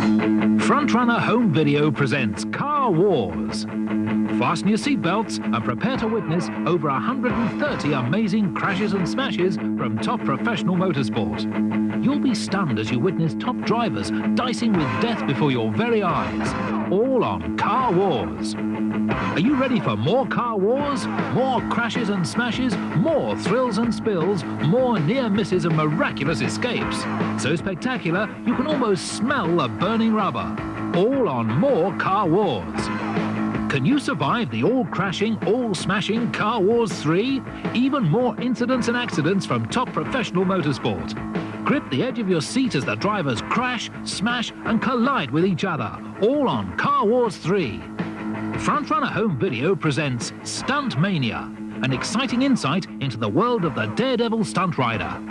FrontRunner Home Video presents Car Wars. Fasten your seatbelts and prepare to witness over 130 amazing crashes and smashes from top professional motorsport. You'll be stunned as you witness top drivers dicing with death before your very eyes, all on Car Wars. Are you ready for more Car Wars? More crashes and smashes, more thrills and spills, more near misses and miraculous escapes. So spectacular, you can almost smell the burning rubber. All on more Car Wars. Can you survive the all-crashing, all-smashing Car Wars 3? Even more incidents and accidents from top professional motorsport. Grip the edge of your seat as the drivers crash, smash and collide with each other. All on Car Wars 3. FrontRunner Home Video presents Stunt Mania, an exciting insight into the world of the daredevil stunt rider.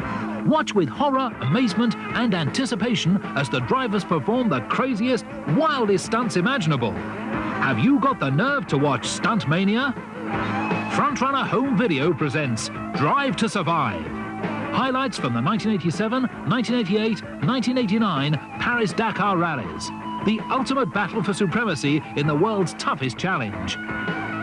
Watch with horror, amazement and anticipation as the drivers perform the craziest, wildest stunts imaginable. Have you got the nerve to watch Stunt Mania? FrontRunner Home Video presents Drive to Survive. Highlights from the 1987, 1988, 1989 Paris-Dakar rallies. The ultimate battle for supremacy in the world's toughest challenge.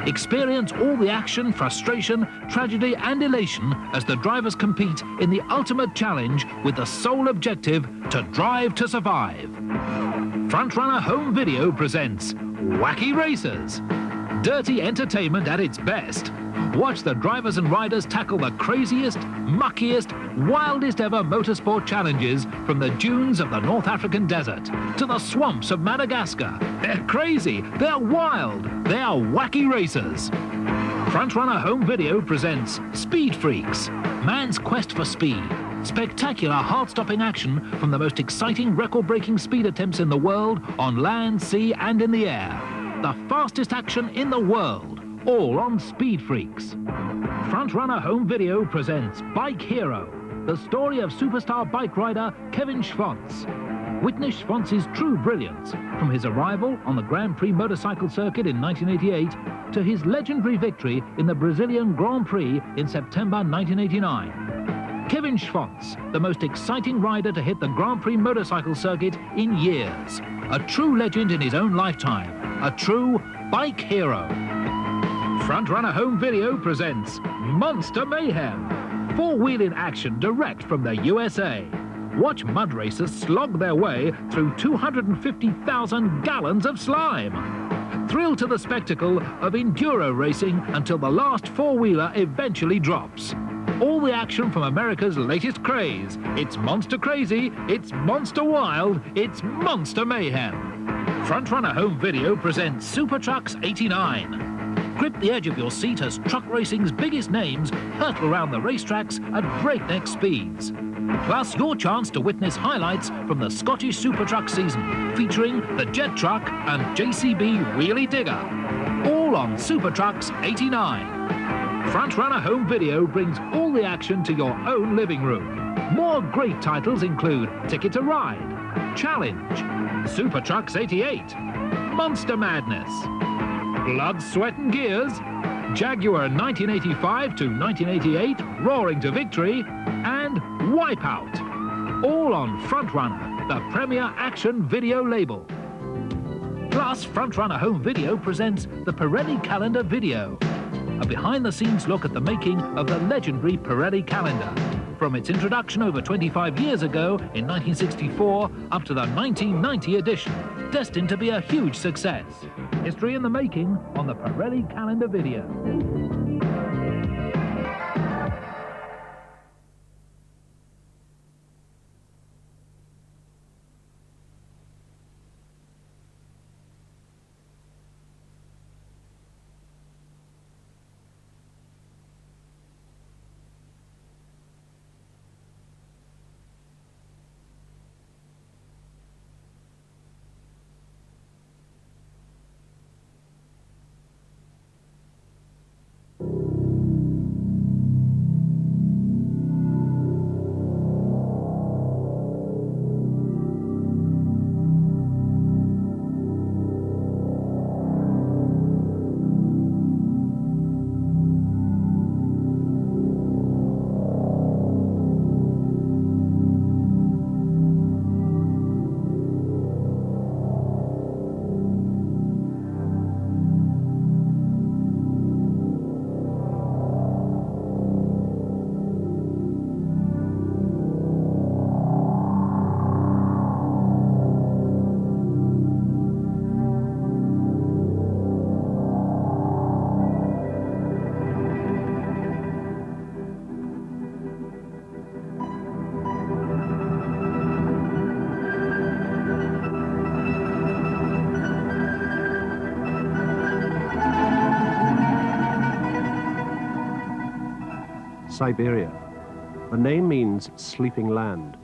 Experience all the action, frustration, tragedy and elation as the drivers compete in the ultimate challenge with the sole objective to drive to survive. FrontRunner Home Video presents Wacky Racers. Dirty entertainment at its best. Watch the drivers and riders tackle the craziest, muckiest, wildest ever motorsport challenges from the dunes of the North African desert to the swamps of Madagascar. They're crazy, they're wild, they're wacky racers. FrontRunner Home Video presents Speed Freaks, man's quest for speed. Spectacular heart-stopping action from the most exciting record-breaking speed attempts in the world on land, sea and in the air. The fastest action in the world. All on Speed Freaks. FrontRunner Home Video presents Bike Hero, the story of superstar bike rider Kevin Schwantz. Witness Schwantz's true brilliance, from his arrival on the Grand Prix motorcycle circuit in 1988 to his legendary victory in the Brazilian Grand Prix in September 1989. Kevin Schwantz, the most exciting rider to hit the Grand Prix motorcycle circuit in years. A true legend in his own lifetime. A true bike hero. FrontRunner Home Video presents Monster Mayhem. Four-wheel in action direct from the USA. Watch mud racers slog their way through 250,000 gallons of slime. Thrill to the spectacle of enduro racing until the last four-wheeler eventually drops. All the action from America's latest craze. It's monster crazy, it's monster wild, it's monster mayhem. FrontRunner Home Video presents Super Trucks 89. Grip the edge of your seat as truck racing's biggest names hurtle around the racetracks at breakneck speeds. Plus your chance to witness highlights from the Scottish Super Truck season, featuring the Jet Truck and JCB Wheelie Digger. All on Super Trucks 89. FrontRunner Home Video brings all the action to your own living room. More great titles include Ticket to Ride, Challenge, Super Trucks 88, Monster Madness, Blood, Sweat and Gears, Jaguar 1985 to 1988, Roaring to Victory, and Wipeout. All on FrontRunner, the premier action video label. Plus, FrontRunner Home Video presents the Pirelli Calendar Video, a behind-the-scenes look at the making of the legendary Pirelli calendar. From its introduction over 25 years ago in 1964 up to the 1990 edition, destined to be a huge success. History in the making on the Pirelli Calendar Video. Siberia. The name means sleeping land.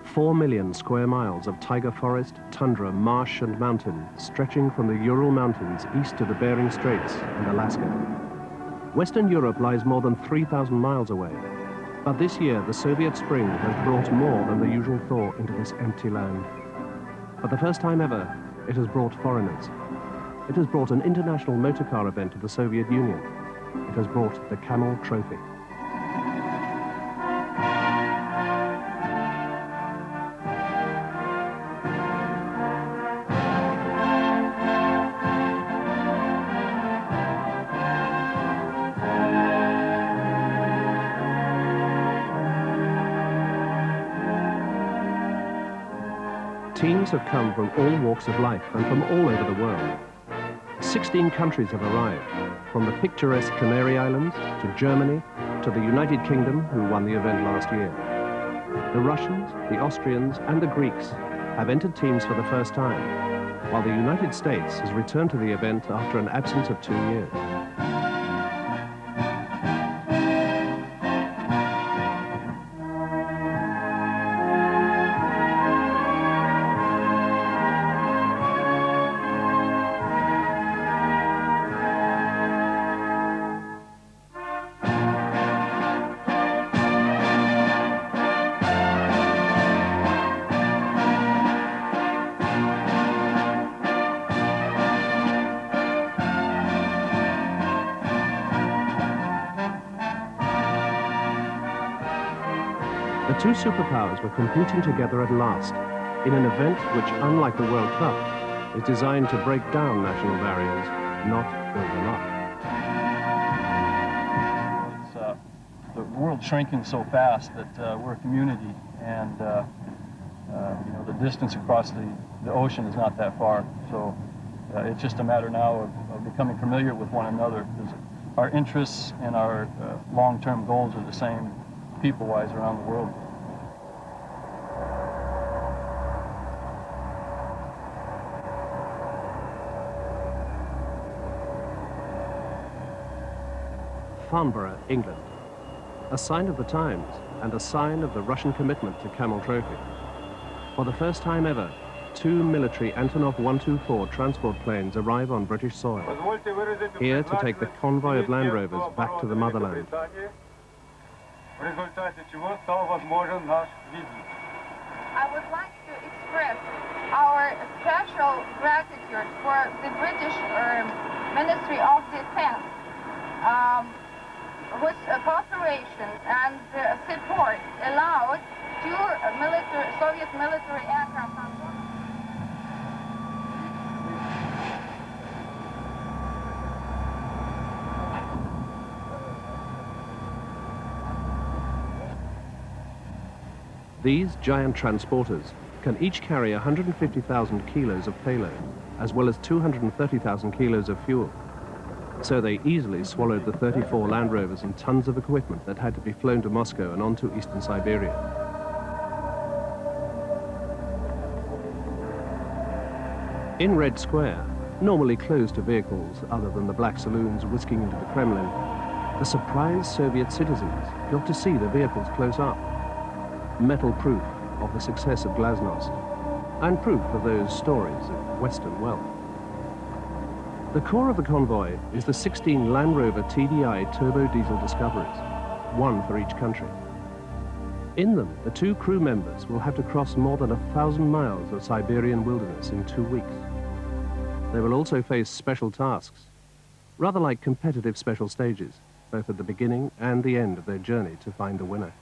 4 million square miles of taiga forest, tundra, marsh and mountain stretching from the Ural Mountains east to the Bering Straits and Alaska. Western Europe lies more than 3,000 miles away, but this year the Soviet spring has brought more than the usual thaw into this empty land. For the first time ever, it has brought foreigners. It has brought an international motorcar event to the Soviet Union. It has brought the Camel Trophy. Teams have come from all walks of life and from all over the world. 16 countries have arrived, from the picturesque Canary Islands to Germany to the United Kingdom, who won the event last year. The Russians, the Austrians and the Greeks have entered teams for the first time, while the United States has returned to the event after an absence of 2 years. The two superpowers were competing together at last in an event which, unlike the World Cup, is designed to break down national barriers, not build them up. It's, the world's shrinking so fast that we're a community, and you know, the distance across the ocean is not that far. So it's just a matter now of becoming familiar with one another, because our interests and our long-term goals are the same people-wise around the world. Farnborough, England. A sign of the times and a sign of the Russian commitment to Camel Trophy. For the first time ever, 2 military Antonov 124 transport planes arrive on British soil, here to take the convoy of Land Rovers back to the motherland. I would like to express our special gratitude for the British Ministry of Defense, whose cooperation and support allowed 2 Soviet military aircraft on board. These giant transporters can each carry 150,000 kilos of payload, as well as 230,000 kilos of fuel. So they easily swallowed the 34 Land Rovers and tons of equipment that had to be flown to Moscow and on to eastern Siberia. In Red Square, normally closed to vehicles other than the black saloons whisking into the Kremlin, the surprised Soviet citizens got to see the vehicles close up. Metal proof of the success of Glasnost, and proof of those stories of Western wealth. The core of the convoy is the 16 Land Rover TDI turbo diesel Discoveries, 1 for each country. In them, the 2 crew members will have to cross more than 1,000 miles of Siberian wilderness in 2 weeks. They will also face special tasks, rather like competitive special stages, both at the beginning and the end of their journey to find the winner.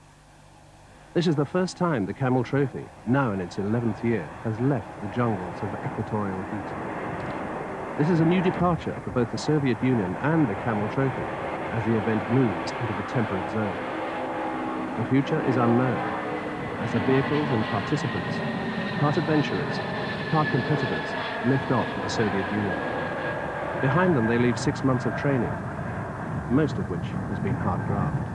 This is the first time the Camel Trophy, now in its 11th year, has left the jungles of equatorial heat. This is a new departure for both the Soviet Union and the Camel Trophy as the event moves into the temperate zone. The future is unknown, as the vehicles and participants, part adventurers, part competitors, lift off for the Soviet Union. Behind them they leave 6 months of training, most of which has been hard graft.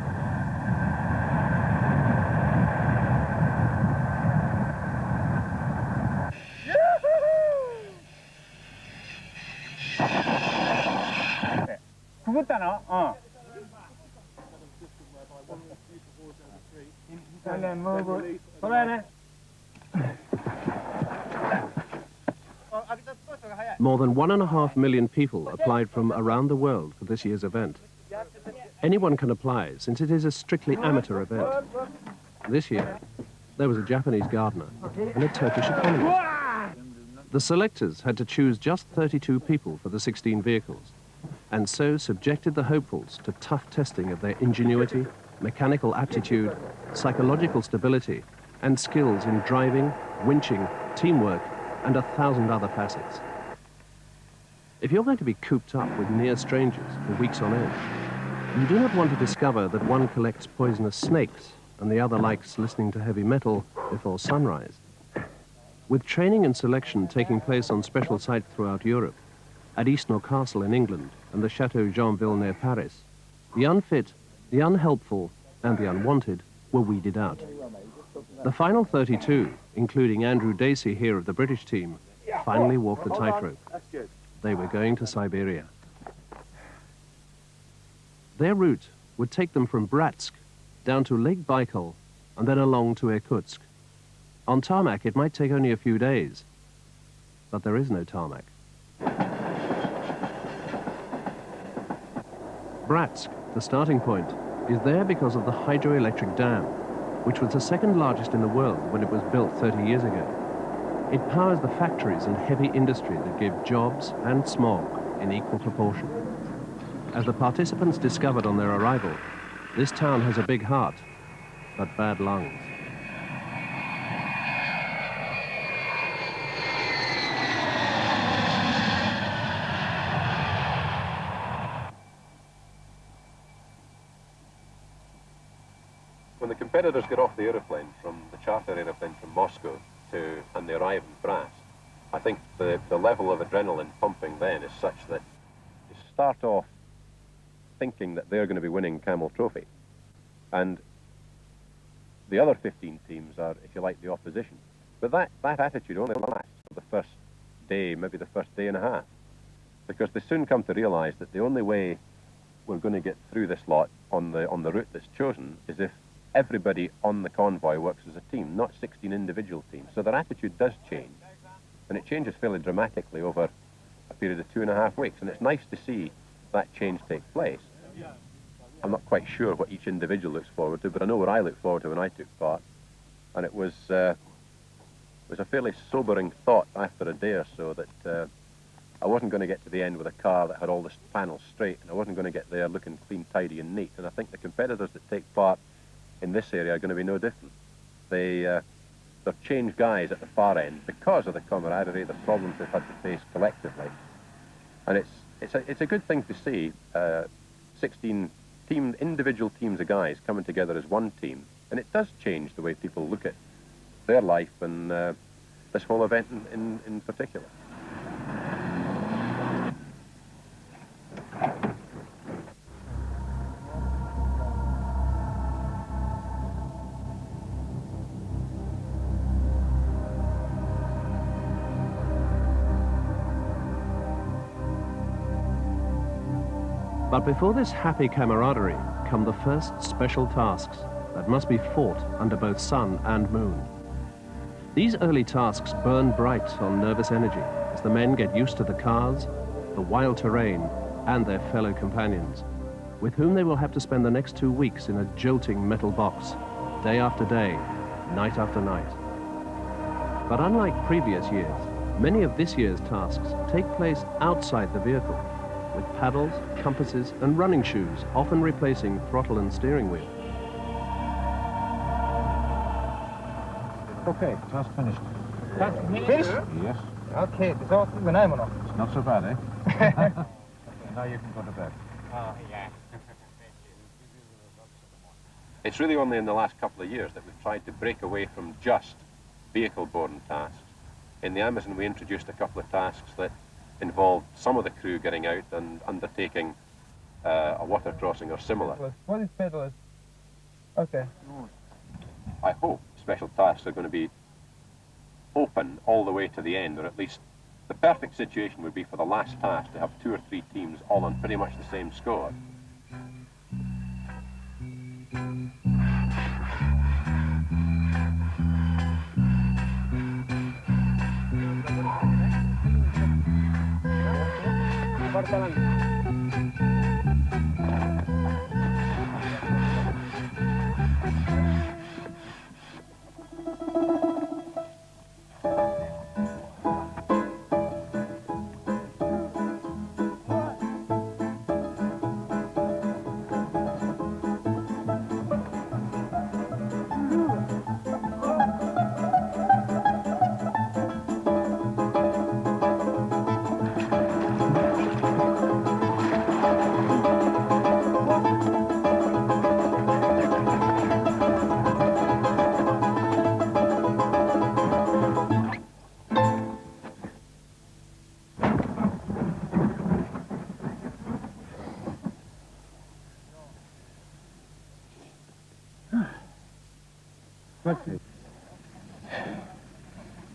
More than 1.5 million people applied from around the world for this year's event. Anyone can apply, since it is a strictly amateur event. This year, there was a Japanese gardener and a Turkish economist. The selectors had to choose just 32 people for the 16 vehicles, and so subjected the hopefuls to tough testing of their ingenuity, mechanical aptitude, psychological stability, and skills in driving, winching, teamwork, and 1,000 other facets. If you're going to be cooped up with near strangers for weeks on end, you do not want to discover that one collects poisonous snakes and the other likes listening to heavy metal before sunrise. With training and selection taking place on special sites throughout Europe, at Eastnor Castle in England and the Chateau Jeanville near Paris, the unfit, the unhelpful, and the unwanted were weeded out. The final 32, including Andrew Dacey here of the British team, finally walked the tightrope. They were going to Siberia. Their route would take them from Bratsk down to Lake Baikal and then along to Irkutsk. On tarmac, it might take only a few days, but there is no tarmac. Bratsk, the starting point, is there because of the hydroelectric dam, which was the second largest in the world when it was built 30 years ago. It powers the factories and heavy industry that give jobs and smog in equal proportion. As the participants discovered on their arrival, this town has a big heart, but bad lungs. When the competitors get off the aeroplane, from the charter aeroplane from Moscow, and they arrive in Bratsk, I think the level of adrenaline pumping then is such that you start off thinking that they're going to be winning Camel Trophy. And the other 15 teams are, if you like, the opposition. But that attitude only lasts for the first day, maybe the first day and a half. Because they soon come to realize that the only way we're going to get through this lot on the route that's chosen is if everybody on the convoy works as a team, not 16 individual teams. So their attitude does change. And it changes fairly dramatically over a period of 2.5 weeks. And it's nice to see that change take place. I'm not quite sure what each individual looks forward to, but I know what I looked forward to when I took part. And it was a fairly sobering thought after a day or so that I wasn't going to get to the end with a car that had all the panels straight, and I wasn't going to get there looking clean, tidy and neat. And I think the competitors that take part in this area are going to be no different. They're changed guys at the far end because of the camaraderie, the problems they've had to face collectively. And it's a good thing to see 16 individual teams of guys coming together as one team. And it does change the way people look at their life and this whole event in particular. But before this happy camaraderie come the first special tasks that must be fought under both sun and moon. These early tasks burn bright on nervous energy as the men get used to the cars, the wild terrain, and their fellow companions, with whom they will have to spend the next 2 weeks in a jolting metal box, day after day, night after night. But unlike previous years, many of this year's tasks take place outside the vehicle, with paddles, compasses, and running shoes often replacing throttle and steering wheel. Okay, task finished. Task finished? Yes. Okay, it's Not so bad, eh? Now you can go to bed. Oh, yeah. It's really only in the last couple of years that we've tried to break away from just vehicle-borne tasks. In the Amazon, we introduced a couple of tasks that involved some of the crew getting out and undertaking a water crossing or similar. What is pedal? Okay. I hope special tasks are going to be open all the way to the end, or at least the perfect situation would be for the last task to have 2 or 3 teams all on pretty much the same score.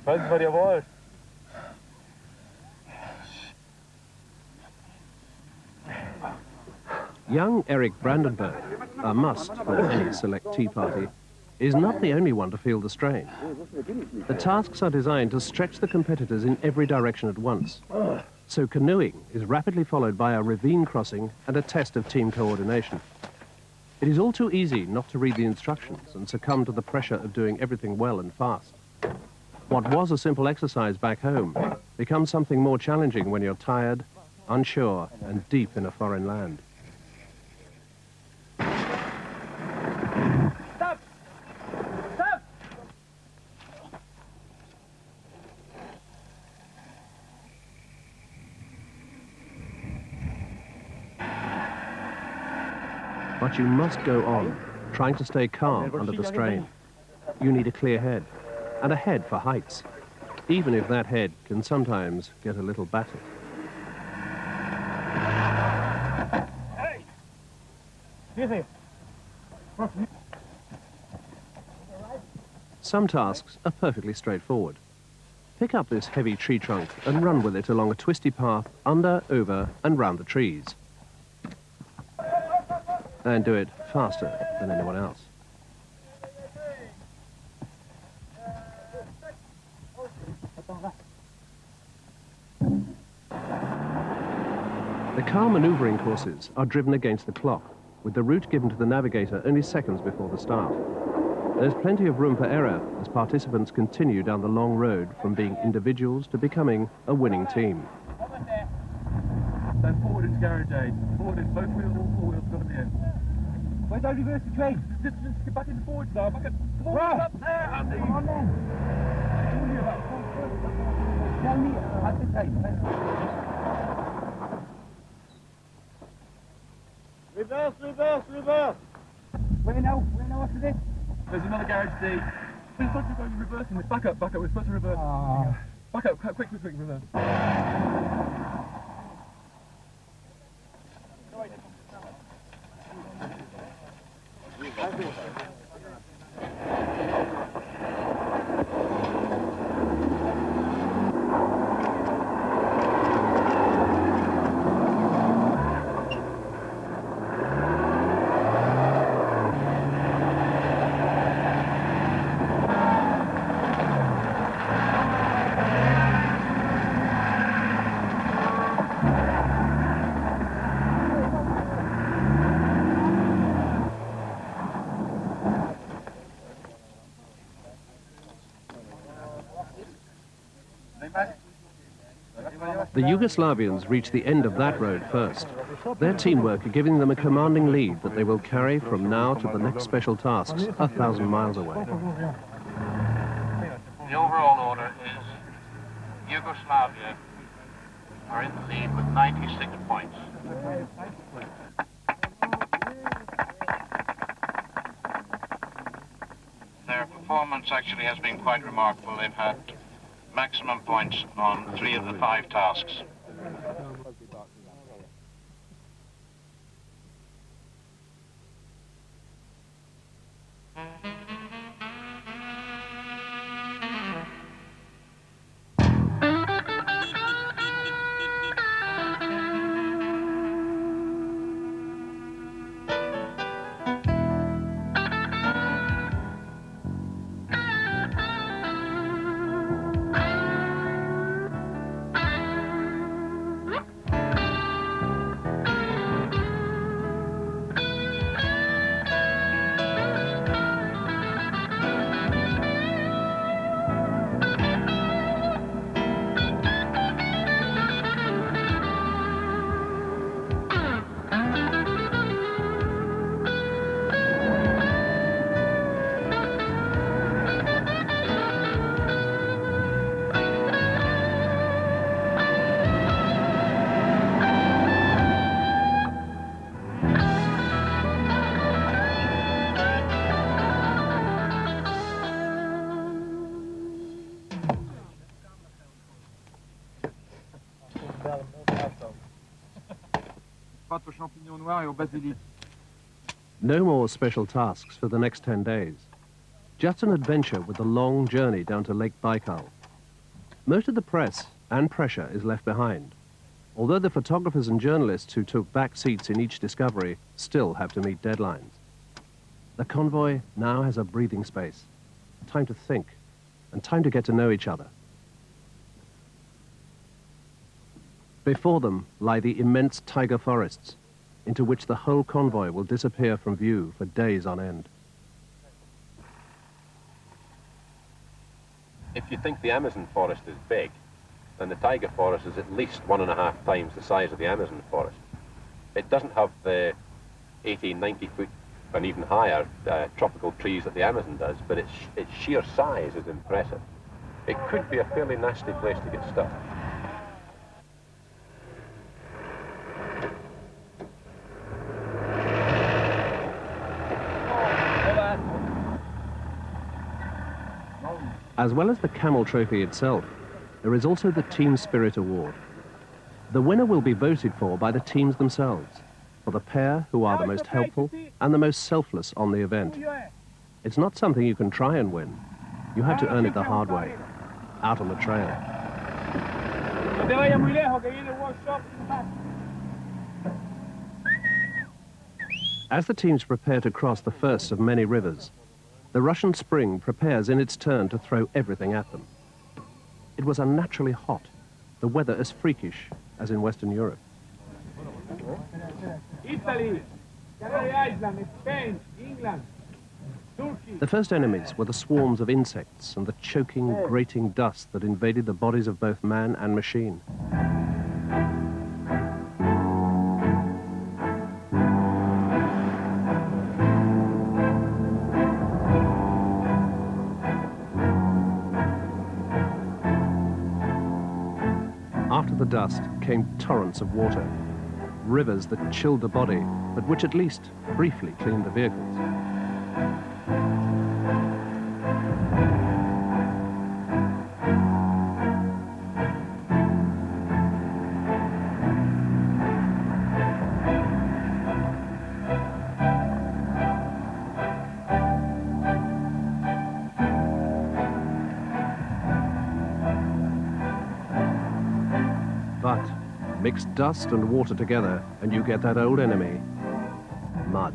Was for your wall? Young Eric Brandenburg, a must for any select tea party, is not the only one to feel the strain. The tasks are designed to stretch the competitors in every direction at once. So canoeing is rapidly followed by a ravine crossing and a test of team coordination. It is all too easy not to read the instructions and succumb to the pressure of doing everything well and fast. What was a simple exercise back home becomes something more challenging when you're tired, unsure, and deep in a foreign land. Stop! Stop! But you must go on, trying to stay calm under the strain. You need a clear head, and a head for heights, even if that head can sometimes get a little battered. Hey! Excuse me. Some tasks are perfectly straightforward. Pick up this heavy tree trunk and run with it along a twisty path under, over, and round the trees. And do it faster than anyone else. The car maneuvering courses are driven against the clock, with the route given to the navigator only seconds before the start. There's plenty of room for error as participants continue down the long road from being individuals to becoming a winning team. Stand forward into garage A. Forward in, both wheels, all four wheels got to be in. Where's our reverse the train? Just get back in the forwards now, back in. Come on, Right. up there, Andy. Come on then. Tell me at the time. Reverse, reverse, reverse. Where now after this? There's another garage D. We're supposed to go reversing this. Back up, we're supposed to reverse. Back up, quick, reverse. The Yugoslavians reach the end of that road first. Their teamwork giving them a commanding lead that they will carry from now to the next special tasks 1,000 miles away. The overall order is Yugoslavia are in the lead with 96 points. Their performance actually has been quite remarkable. They've had maximum points on 3 of the 5 tasks. Pâte aux champignons noirs et au basilic. No more special tasks for the next 10 days. Just an adventure with the long journey down to Lake Baikal. Most of the press and pressure is left behind, although the photographers and journalists who took back seats in each discovery still have to meet deadlines. The convoy now has a breathing space, time to think, and time to get to know each other. Before them lie the immense taiga forests, into which the whole convoy will disappear from view for days on end. If you think the Amazon forest is big, then the taiga forest is at least 1.5 times the size of the Amazon forest. It doesn't have the 80, 90 foot and even higher tropical trees that the Amazon does, but its sheer size is impressive. It could be a fairly nasty place to get stuck. As well as the Camel Trophy itself, there is also the Team Spirit Award. The winner will be voted for by the teams themselves, for the pair who are the most helpful and the most selfless on the event. It's not something you can try and win. You have to earn it the hard way, out on the trail. As the teams prepare to cross the first of many rivers, the Russian Spring prepares in its turn to throw everything at them. It was unnaturally hot, the weather as freakish as in Western Europe. Italy, Iceland, Spain, England, Turkey. The first enemies were the swarms of insects and the choking, grating dust that invaded the bodies of both man and machine. After the dust came torrents of water, rivers that chilled the body, but which at least briefly cleaned the vehicles. But mix dust and water together and you get that old enemy, mud.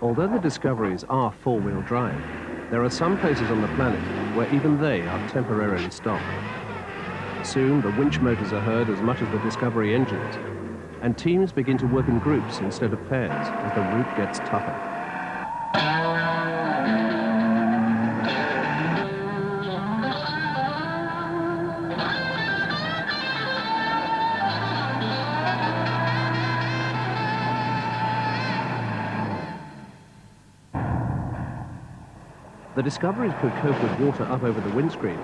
Although the Discoveries are four-wheel drive, there are some places on the planet where even they are temporarily stopped. Soon the winch motors are heard as much as the Discovery engines, and teams begin to work in groups instead of pairs as the route gets tougher. The discoveries could cope with water up over the windscreen,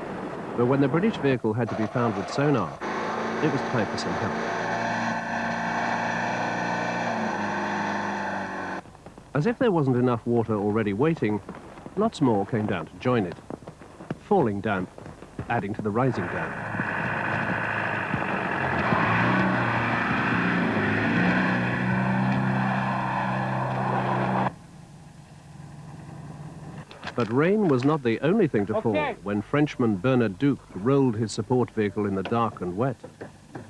but when the British vehicle had to be found with sonar, it was time for some help. As if there wasn't enough water already waiting, lots more came down to join it, falling down, adding to the rising down. But rain was not the only thing to fall when Frenchman Bernard Duke rolled his support vehicle in the dark and wet.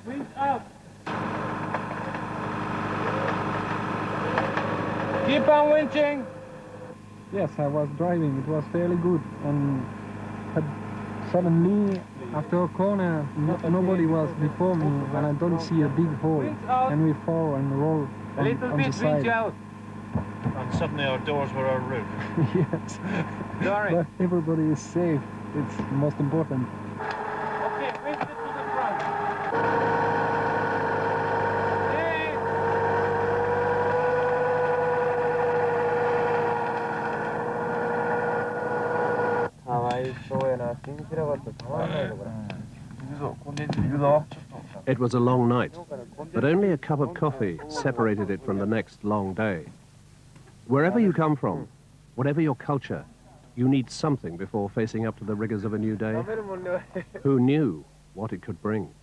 Wind up. Keep on winching. Yes, I was driving. It was fairly good. And suddenly, after a corner, nobody was before me, and I don't see a big hole. And we fall and roll on the side. Out. And suddenly our doors were our roof. Yes. Sorry. But everybody is safe. It's the most important. Okay, wind it to the front. Hey. It was a long night, but only a cup of coffee separated it from the next long day. Wherever you come from, whatever your culture, you need something before facing up to the rigors of a new day. Who knew what it could bring?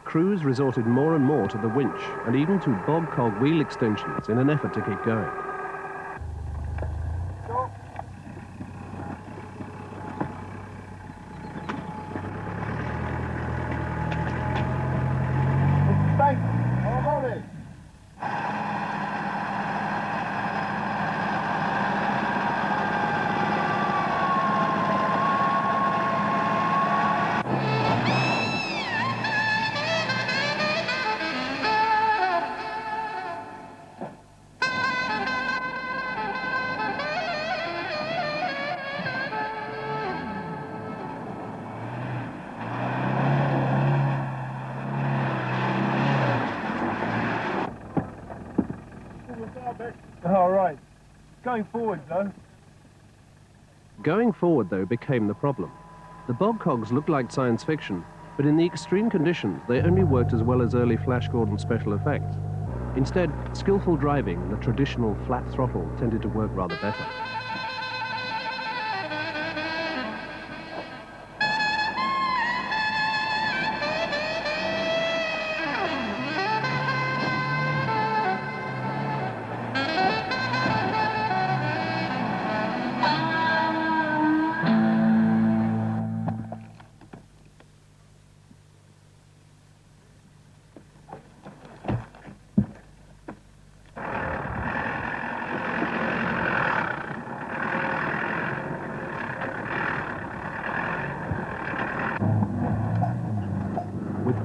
Crews resorted more and more to the winch and even to bog-cog wheel extensions in an effort to keep going. All right. Going forward, though. Going forward, though, became the problem. The bog-cogs looked like science fiction, but in the extreme conditions, they only worked as well as early Flash Gordon special effects. Instead, skillful driving and the traditional flat throttle tended to work rather better.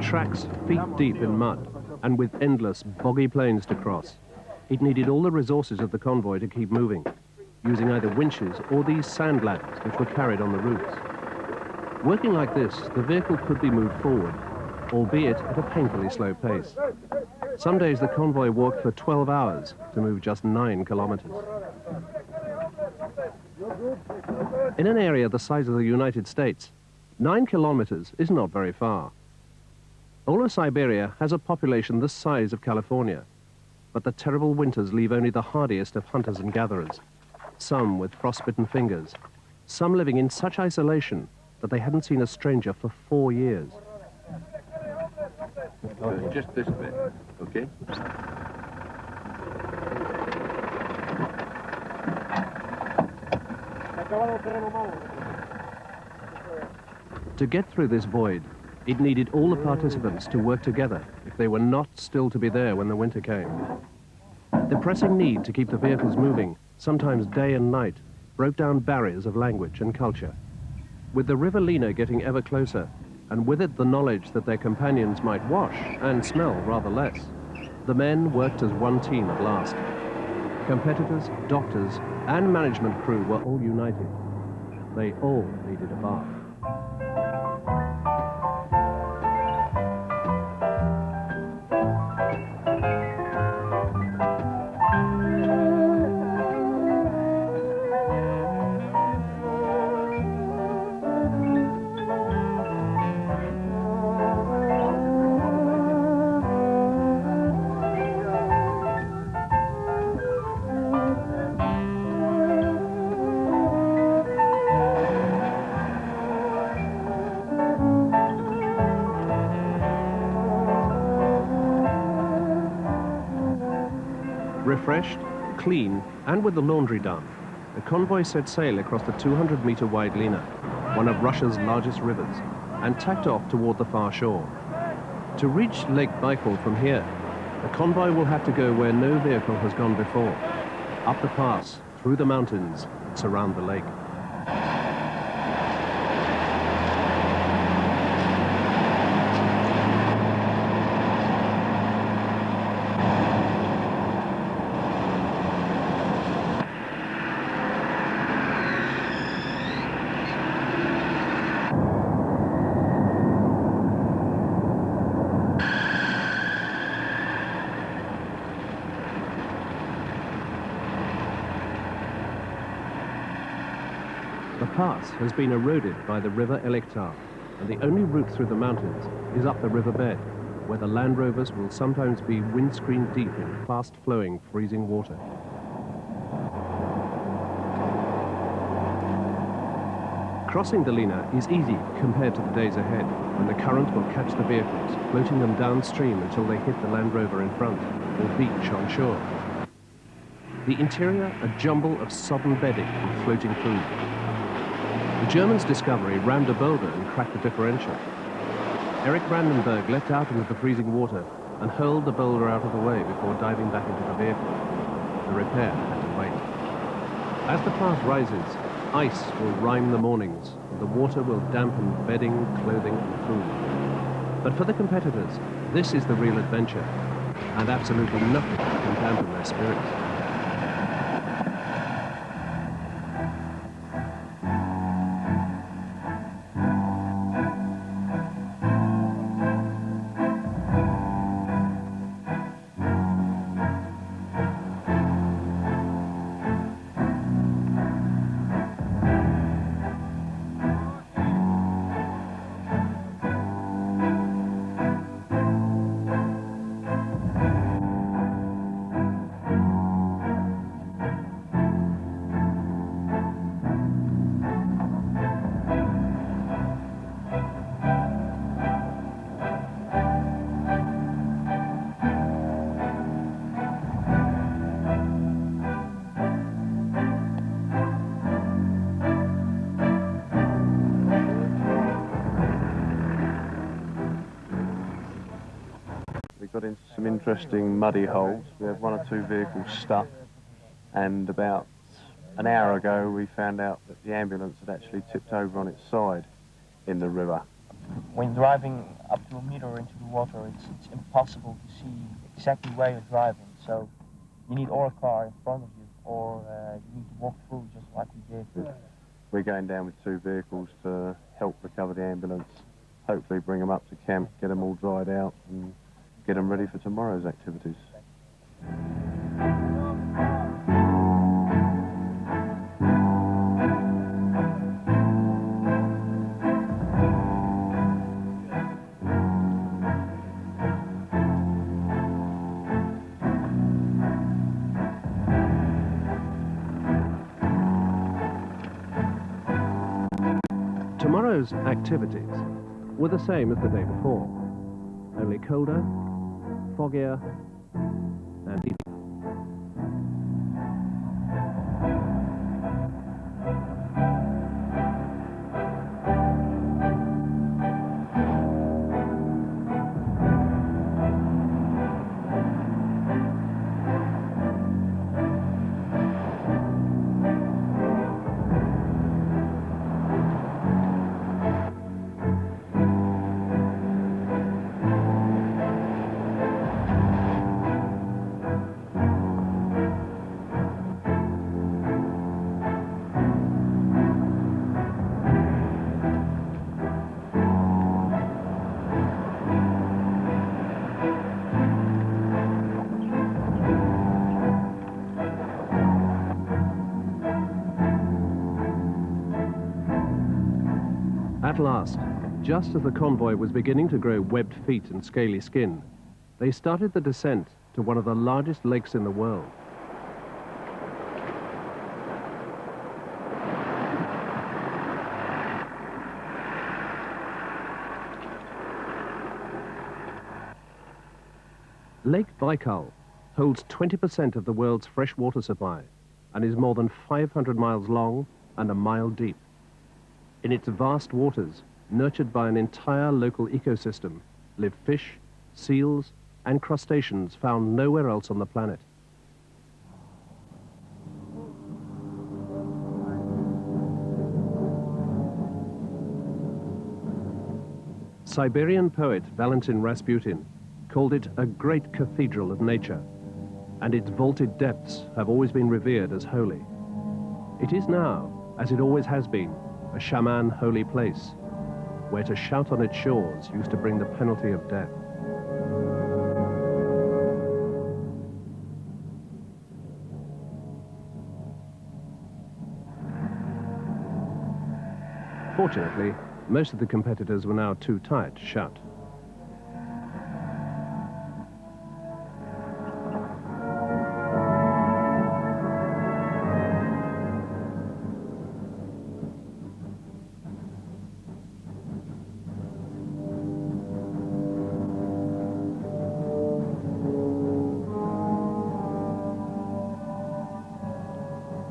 Tracks feet deep in mud, and with endless, boggy plains to cross. It needed all the resources of the convoy to keep moving, using either winches or these sand ladders which were carried on the roofs. Working like this, the vehicle could be moved forward, albeit at a painfully slow pace. Some days the convoy walked for 12 hours to move just 9 kilometers. In an area the size of the United States, 9 kilometers is not very far. All of Siberia has a population the size of California, but the terrible winters leave only the hardiest of hunters and gatherers, some with frostbitten fingers, some living in such isolation that they hadn't seen a stranger for 4 years. Just this bit, okay? To get through this void, it needed all the participants to work together if they were not still to be there when the winter came. The pressing need to keep the vehicles moving, sometimes day and night, broke down barriers of language and culture. With the River Lena getting ever closer, and with it the knowledge that their companions might wash and smell rather less, the men worked as one team at last. Competitors, doctors, and management crew were all united. They all needed a bath. Refreshed, clean, and with the laundry done, the convoy set sail across the 200-meter wide Lena, one of Russia's largest rivers, and tacked off toward the far shore. To reach Lake Baikal from here, the convoy will have to go where no vehicle has gone before, up the pass, through the mountains that surround the lake. The pass has been eroded by the river Elektar, and the only route through the mountains is up the riverbed, where the Land Rovers will sometimes be windscreen deep in fast-flowing, freezing water. Crossing the Lena is easy compared to the days ahead, when the current will catch the vehicles, floating them downstream until they hit the Land Rover in front, or beach on shore. The interior, a jumble of sodden bedding and floating food. The Germans' discovery rammed a boulder and cracked the differential. Erich Brandenburg leapt out into the freezing water and hurled the boulder out of the way before diving back into the vehicle. The repair had to wait. As the path rises, ice will rime the mornings, and the water will dampen bedding, clothing, and food. But for the competitors, this is the real adventure, and absolutely nothing can dampen their spirits. Got into some interesting muddy holes. We had one or two vehicles stuck, and about an hour ago we found out that the ambulance had actually tipped over on its side in the river. When driving up to a meter into the water, it's impossible to see exactly where you're driving, so you need or a car in front of you, or you need to walk through just like we did. Yeah. We're going down with two vehicles to help recover the ambulance, hopefully bring them up to camp, get them all dried out, and get them ready for tomorrow's activities. Tomorrow's activities were the same as the day before, only colder, foggier, and deeper. last, just as the convoy was beginning to grow webbed feet and scaly skin, they started the descent to one of the largest lakes in the world. Lake Baikal holds 20% of the world's fresh water supply and is more than 500 miles long and a mile deep. In its vast waters, nurtured by an entire local ecosystem, live fish, seals, and crustaceans found nowhere else on the planet. Siberian poet Valentin Rasputin called it a great cathedral of nature, and its vaulted depths have always been revered as holy. It is now, as it always has been, a shaman holy place, where to shout on its shores used to bring the penalty of death. Fortunately, most of the competitors were now too tired to shout.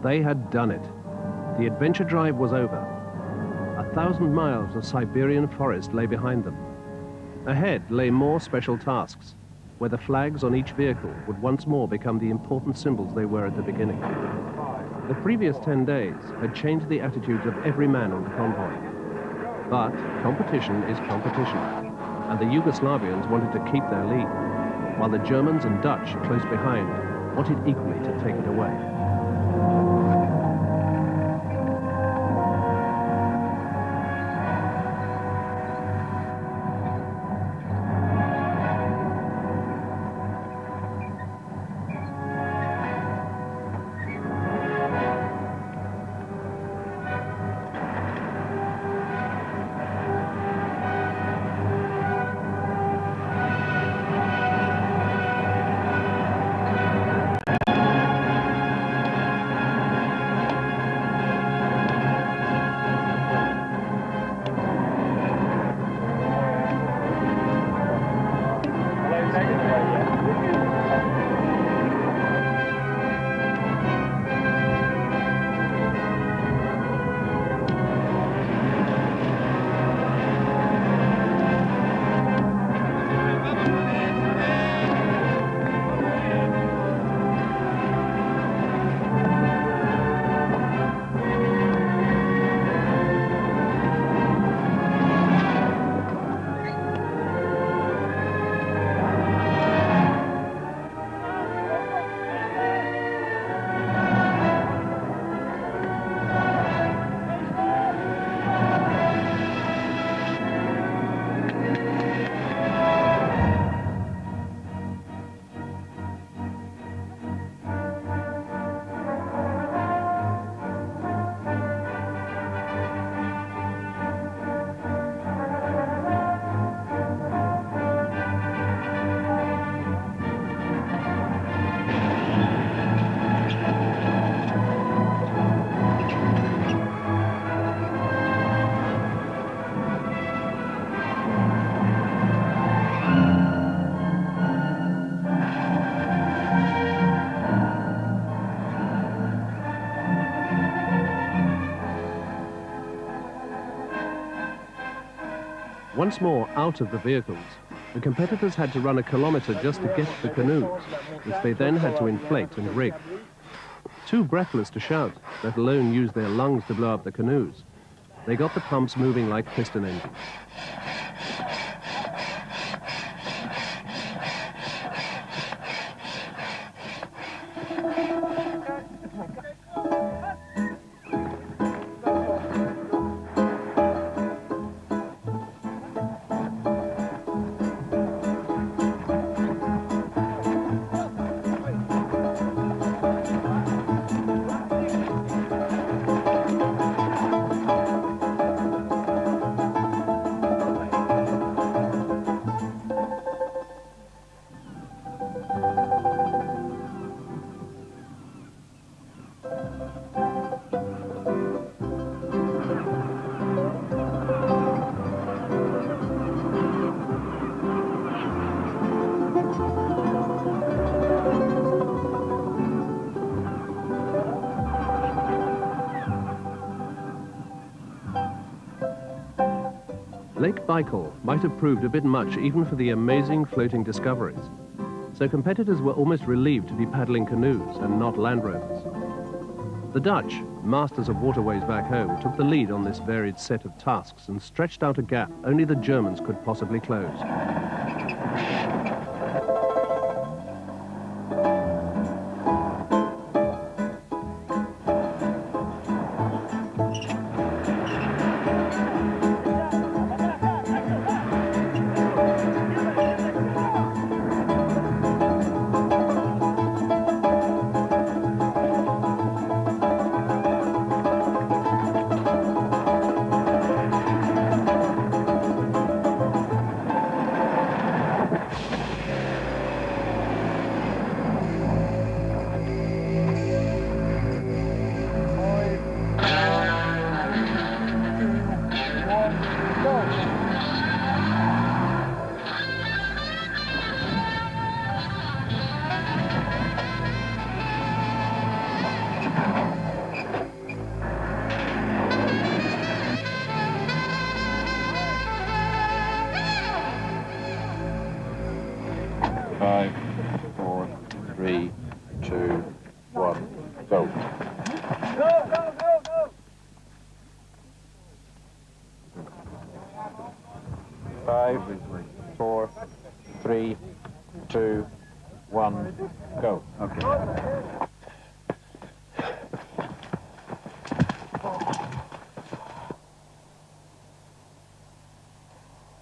They had done it. The adventure drive was over. 1,000 miles of Siberian forest lay behind them. Ahead lay more special tasks, where the flags on each vehicle would once more become the important symbols they were at the beginning. The previous 10 days had changed the attitudes of every man on the convoy. But competition is competition, and the Yugoslavians wanted to keep their lead, while the Germans and Dutch close behind wanted equally to take it away. Once more out of the vehicles, the competitors had to run a kilometre just to get to the canoes, which they then had to inflate and rig. Too breathless to shout, let alone use their lungs to blow up the canoes, they got the pumps moving like piston engines. Lake Baikal might have proved a bit much even for the amazing floating discoveries. So competitors were almost relieved to be paddling canoes and not Land Rovers. The Dutch, masters of waterways back home, took the lead on this varied set of tasks and stretched out a gap only the Germans could possibly close.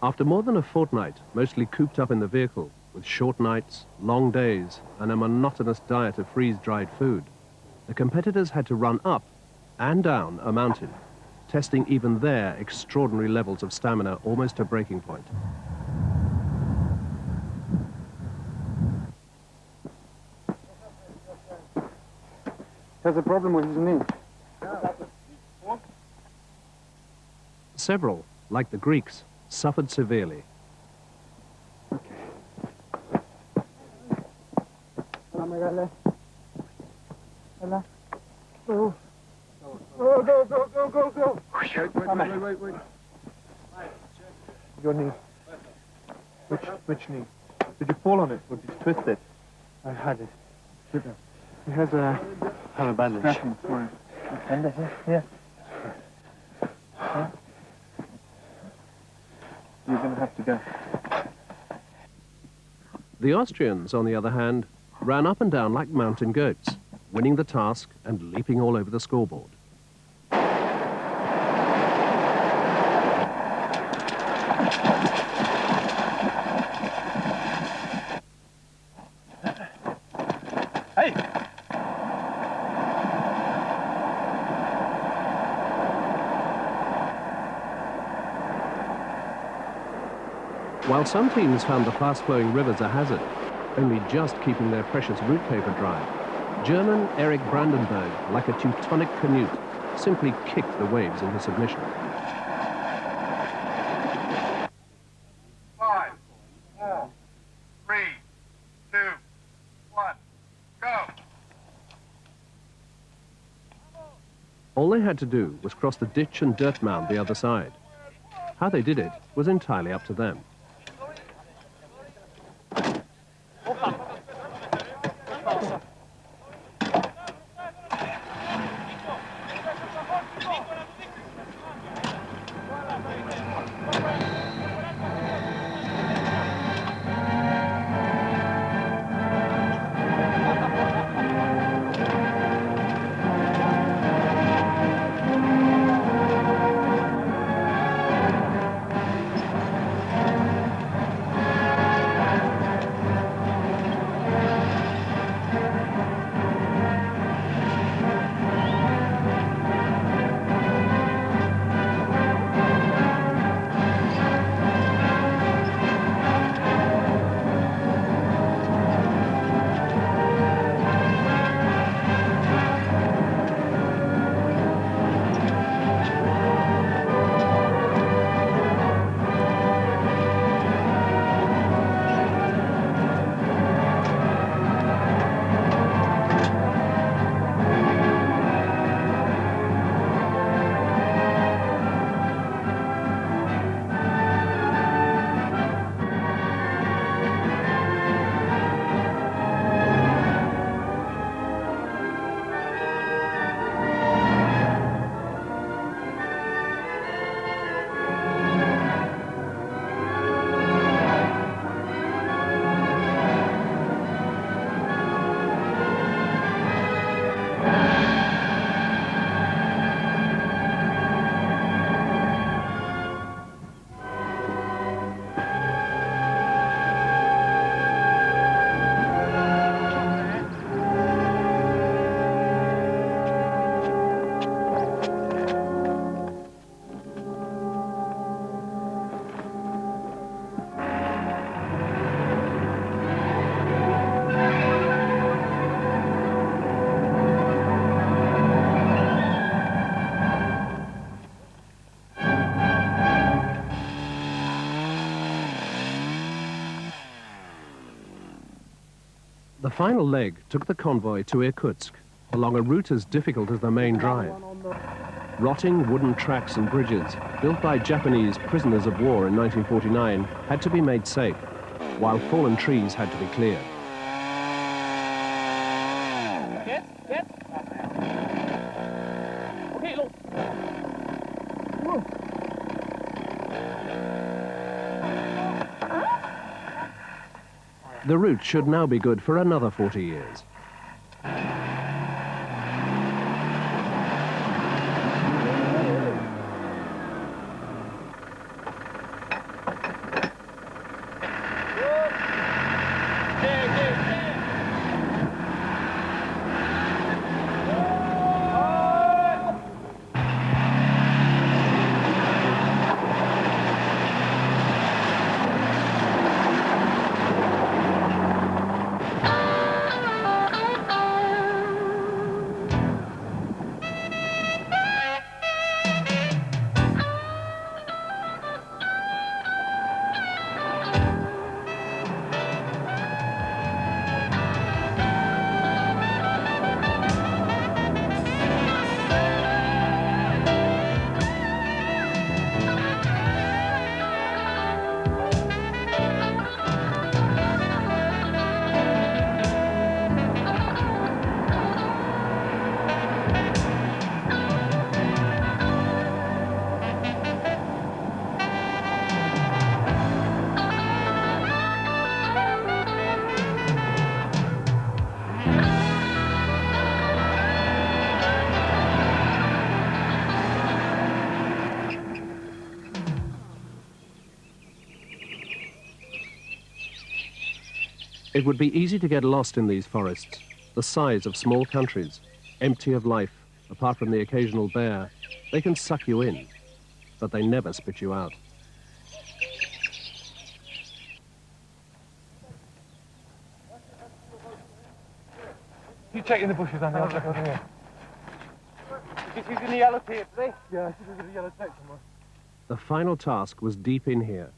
After more than a fortnight, mostly cooped up in the vehicle, with short nights, long days, and a monotonous diet of freeze-dried food, the competitors had to run up and down a mountain, testing even their extraordinary levels of stamina almost to breaking point. Has a problem with his knee. Several, like the Greeks, suffered severely. Go. Wait. Your knee. Which knee? Did you fall on it or did you twist it? I had it. He has a bandage. Bandage, yeah. You're going to have to go. The Austrians, on the other hand, ran up and down like mountain goats, winning the task and leaping all over the scoreboard. Hey! While some teams found the fast-flowing rivers a hazard, only just keeping their precious route paper dry, German Erich Brandenburg, like a Teutonic Canute, simply kicked the waves into submission. 5, 4, 3, 2, 1, go! All they had to do was cross the ditch and dirt mound the other side. How they did it was entirely up to them. The final leg took the convoy to Irkutsk, along a route as difficult as the main drive. Rotting wooden tracks and bridges, built by Japanese prisoners of war in 1949, had to be made safe, while fallen trees had to be cleared. The route should now be good for another 40 years. It would be easy to get lost in these forests, the size of small countries, empty of life, apart from the occasional bear. They can suck you in, but they never spit you out. You check in the bushes, Andy, I'll check over here. Is this using the yellow tape today? Yeah, I think we get a yellow tape somewhere. The final task was deep in here,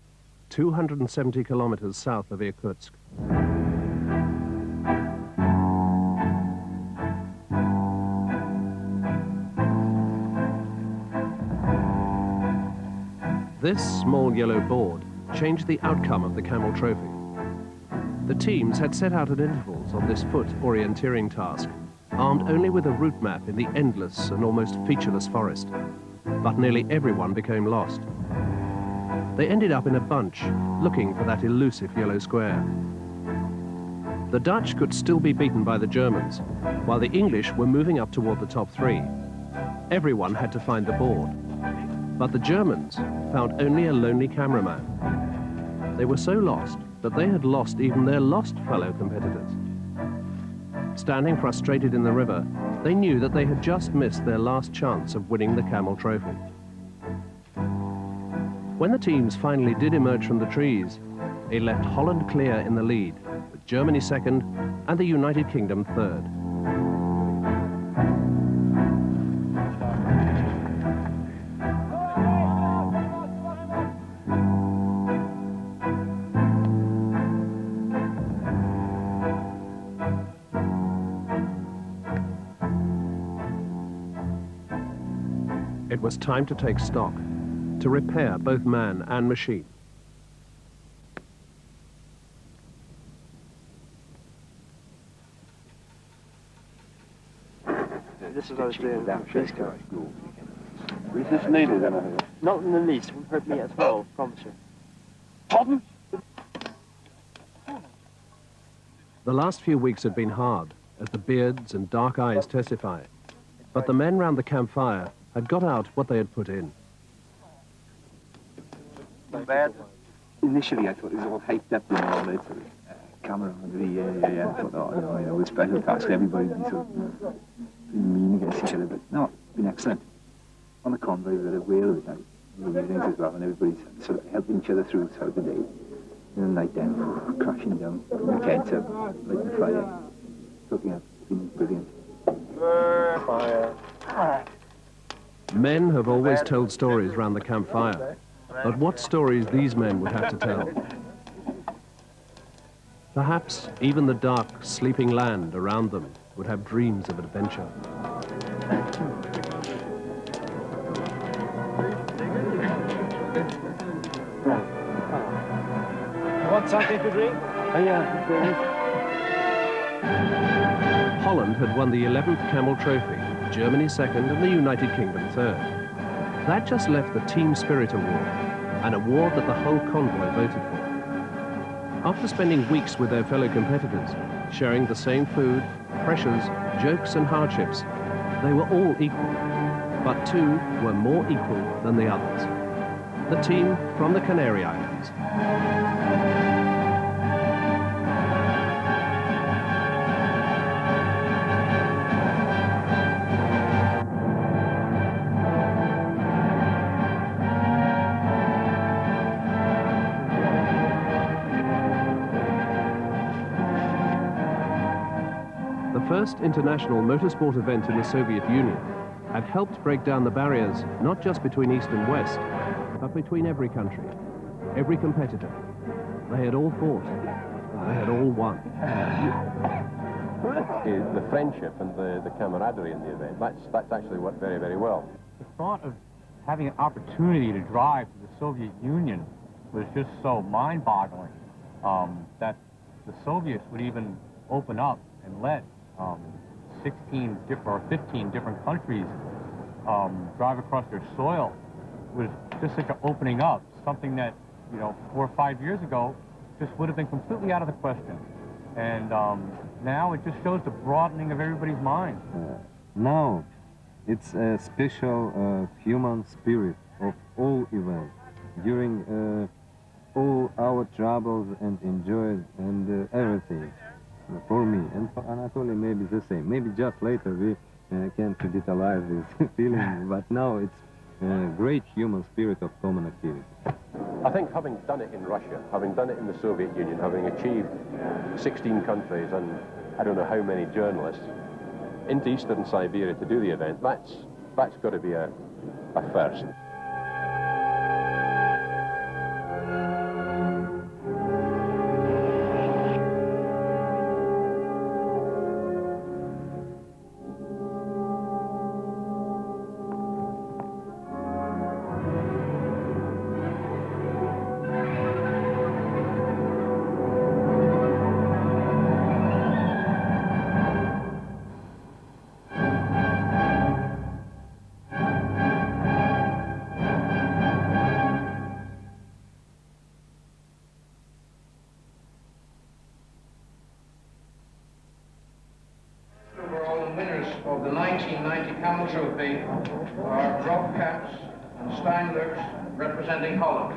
270 kilometers south of Irkutsk. This small yellow board changed the outcome of the Camel Trophy. The teams had set out at intervals on this foot orienteering task, armed only with a route map in the endless and almost featureless forest. But nearly everyone became lost. They ended up in a bunch, looking for that elusive yellow square. The Dutch could still be beaten by the Germans, while the English were moving up toward the top three. Everyone had to find the board. But the Germans found only a lonely cameraman. They were so lost that they had lost even their lost fellow competitors. Standing frustrated in the river, they knew that they had just missed their last chance of winning the Camel Trophy. When the teams finally did emerge from the trees, it left Holland clear in the lead, with Germany second and the United Kingdom third. It was time to take stock, to repair both man and machine. This is what I was doing with Lead Scout. Is this needed in here? Not in the least. It won't hurt me as well, I promise you. Pardon? The last few weeks had been hard, as the beards and dark eyes testify. But the men round the campfire had got out what they had put in. Not bad. Initially, I thought it was all hyped up, you know, all that sort of camera and yeah. I thought, oh, you know, with special task, everybody would be sort of mean against each other, but no, it's been excellent. On the convoy, we had a whale of a time, in the evenings as well, and everybody's sort of helping each other through throughout the day. And the night down, crashing down, putting the tents up, lighting the fire, cooking up, it's been brilliant. Fire. Men have always told stories round the campfire, but what stories these men would have to tell. Perhaps even the dark, sleeping land around them would have dreams of adventure. You want something to drink? Holland had won the 11th Camel Trophy, Germany second and the United Kingdom third. That just left the Team Spirit Award, an award that the whole convoy voted for. After spending weeks with their fellow competitors, sharing the same food, pressures, jokes and hardships, they were all equal, but two were more equal than the others. The team from the Canary Islands. The first international motorsport event in the Soviet Union had helped break down the barriers not just between East and West, but between every country, every competitor. They had all fought. They had all won. The friendship and the camaraderie in the event, that's actually worked very, very well. The thought of having an opportunity to drive to the Soviet Union was just so mind-boggling that the Soviets would even open up and let 16 or 15 different countries drive across their soil was just such an opening up, something that, 4 or 5 years ago just would have been completely out of the question. And now it just shows the broadening of everybody's mind. Now it's a special human spirit of all events. During all our troubles and enjoys and everything. For me and for Anatoly, maybe the same. Maybe just later we can digitalize this feeling, but now it's a great human spirit of common activity. I think having done it in Russia, having done it in the Soviet Union, having achieved 16 countries and I don't know how many journalists into Eastern Siberia to do the event, that's got to be a first. Of the 1990 Camel Trophy are drop caps and Steinlers representing Holland.